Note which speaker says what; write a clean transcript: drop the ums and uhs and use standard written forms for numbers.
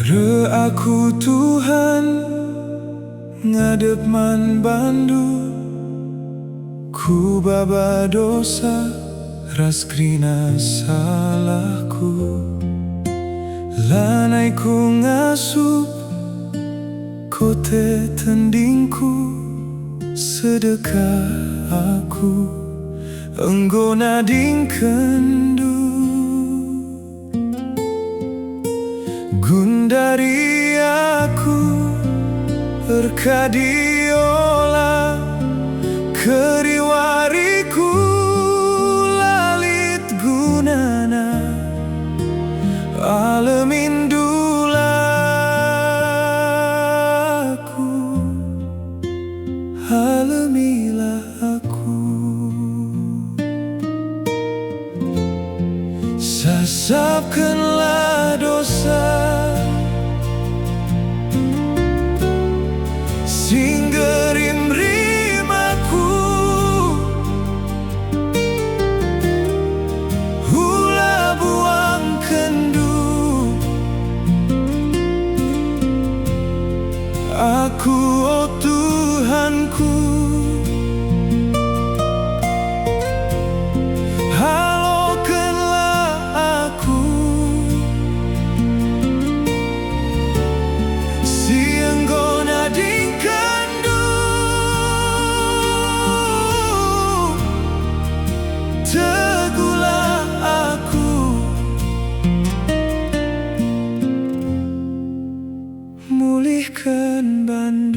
Speaker 1: Re aku Tuhan ngadep man bandu, ku baba dosa ras krina salahku. Lanai ku ngasup kote tendingku, sedekah aku enggo nading kendu. Gundari aku erkadiola keriwariku lalit gunana alamin dulaku, alamilah aku. Sasapkanlah dosa sing gerim-rim aku, hula buang kendu. Aku oh Tuhanku, halokanlah aku, siang gona dingkandu. Teguhlah aku, mulihkan ban